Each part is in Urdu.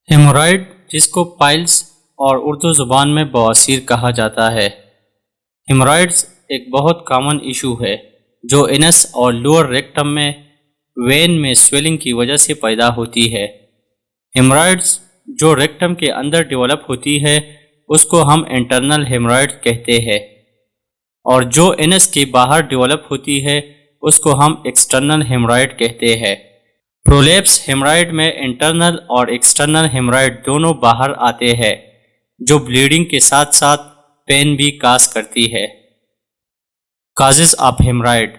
ہیمورائڈ، جس کو پائلز اور اردو زبان میں بواسیر کہا جاتا ہے۔ ہیمورائڈز ایک بہت کامن ایشو ہے جو انس اور لوور ریکٹم میں وین میں سویلنگ کی وجہ سے پیدا ہوتی ہے۔ ہیمورائڈز جو ریکٹم کے اندر ڈیولپ ہوتی ہے اس کو ہم انٹرنل ہیمورائڈ کہتے ہیں، اور جو انس کے باہر ڈیولپ ہوتی ہے اس کو ہم ایکسٹرنل ہیمورائڈ کہتے ہیں۔ پرولیپس ہیمورائڈ میں انٹرنل اور ایکسٹرنل ہیمورائڈ دونوں باہر آتے ہیں، جو بلیڈنگ کے ساتھ ساتھ پین بھی کاز کرتی ہے۔ کازز آف ہیمورائڈ: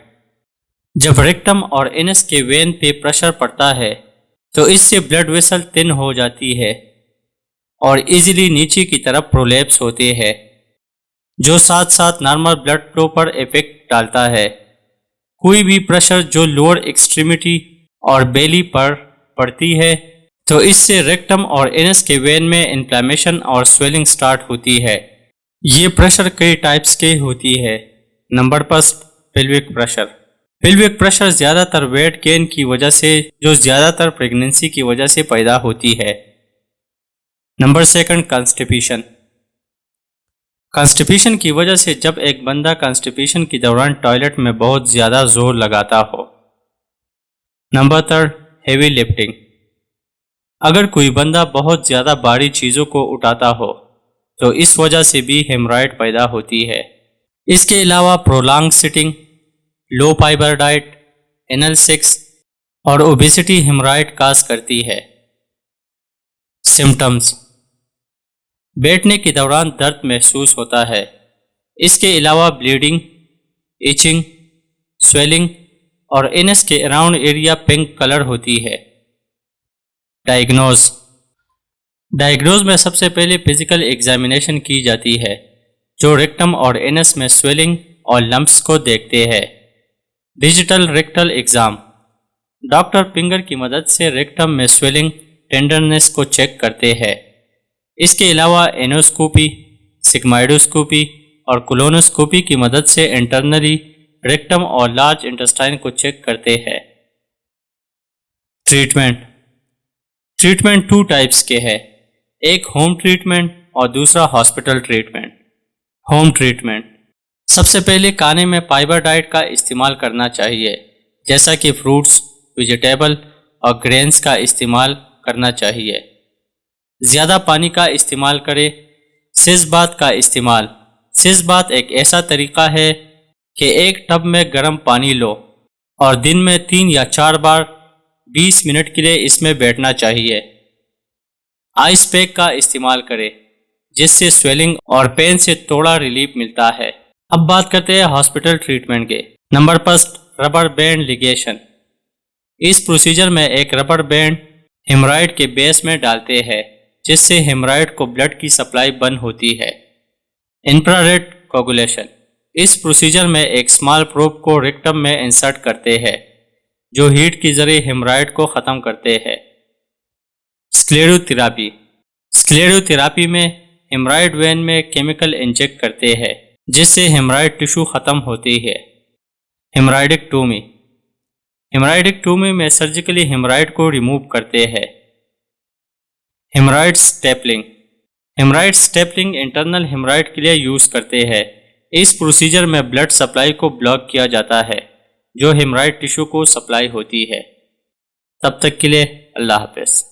جب ریکٹم اور انس کے وین پہ پریشر پڑتا ہے تو اس سے بلڈ ویسل تن ہو جاتی ہے اور ایزیلی نیچے کی طرف پرولیپس ہوتے ہیں، جو ساتھ ساتھ نارمل بلڈ فلو پر ایفیکٹ ڈالتا ہے۔ کوئی بھی پریشر جو لوور ایکسٹریمٹی اور بیلی پر پڑتی ہے تو اس سے ریکٹم اور انس کے وین میں انفلیمیشن اور سویلنگ سٹارٹ ہوتی ہے۔ یہ پریشر کئی ٹائپس کے ہوتی ہے۔ Number first, pelvic pressure. Pelvic pressure زیادہ تر ویٹ گین کی وجہ سے جو زیادہ تر پریگننسی کی وجہ سے پیدا ہوتی ہے۔ Number second, constipation. کانسٹیپیشن کی وجہ سے جب ایک بندہ کانسٹیپیشن کے دوران ٹوائلٹ میں بہت زیادہ زور لگاتا ہو۔ Number third, heavy lifting. اگر کوئی بندہ بہت زیادہ بھاری چیزوں کو اٹھاتا ہو تو اس وجہ سے بھی ہیمورائڈ پیدا ہوتی ہے۔ اس کے علاوہ پرولانگ سٹنگ، لو فائبر ڈائٹ، اینل سیکس اور اوبیسٹی ہیمورائڈ کاز کرتی ہے۔ سمپٹمز: بیٹھنے کے دوران درد محسوس ہوتا ہے۔ اس کے علاوہ بلیڈنگ، ایچنگ، سویلنگ اور انس کے اراؤنڈ ایریا پنک کلر ہوتی ہے۔ ڈائگنوز میں سب سے پہلے فزیکل ایگزامینیشن کی جاتی ہے جو ریکٹم اور انس میں سویلنگ اور لمپس کو دیکھتے ہیں۔ Digital rectal exam: doctor finger کی مدد سے ریکٹم میں سویلنگ، ٹینڈرنس کو چیک کرتے ہیں۔ اس کے علاوہ اینوسکوپی، سگمائڈوسکوپی اور کولونوسکوپی کی مدد سے انٹرنلی ریکٹم اور لارج انٹسٹائن کو چیک کرتے ہیں۔ ٹریٹمنٹ 2 ٹائپس کے ہیں، ایک ہوم ٹریٹمنٹ اور دوسرا ہاسپٹل ٹریٹمنٹ۔ ہوم ٹریٹمنٹ: سب سے پہلے کھانے میں فائبر ڈائٹ کا استعمال کرنا چاہیے، جیسا کہ فروٹس، ویجیٹیبل اور گرینز کا استعمال کرنا چاہیے۔ زیادہ پانی کا استعمال کریں۔ سیز بات کا استعمال: سیز بات ایک ایسا طریقہ ہے کہ ایک ٹب میں گرم پانی لو اور دن میں 3 یا 4 بار 20 منٹ کے لیے اس میں بیٹھنا چاہیے۔ آئس پیک کا استعمال کریں جس سے سویلنگ اور پین سے تھوڑا ریلیف ملتا ہے۔ اب بات کرتے ہیں ہاسپٹل ٹریٹمنٹ کے۔ Number first, rubber band ligation. اس پروسیجر میں ایک ربر بینڈ ہیمورائڈ کے بیس میں ڈالتے ہیں جس سے ہیمورائڈ کو بلڈ کی سپلائی بند ہوتی ہے۔ انفراریڈ کوگولیشن: اس پروسیجر میں ایک سمال پروب کو ریکٹم میں انسرٹ کرتے ہیں جو ہیٹ کے ذریعے ہیمورائڈ کو ختم کرتے ہیں۔ سکلیرو تھراپی میں ہیمورائڈ وین میں کیمیکل انجیکٹ کرتے ہیں جس سے ہیمورائڈ ٹشو ختم ہوتی ہے۔ ہیمورائڈکٹومی میں سرجیکلی ہیمورائڈ کو ریموو کرتے ہیں۔ ہیمورائڈ سٹیپلنگ انٹرنل ہیمورائڈ کے لیے یوز کرتے ہیں۔ اس پروسیجر میں بلڈ سپلائی کو بلاک کیا جاتا ہے جو ہیمورائڈ ٹشو کو سپلائی ہوتی ہے۔ تب تک کے لیے اللہ حافظ۔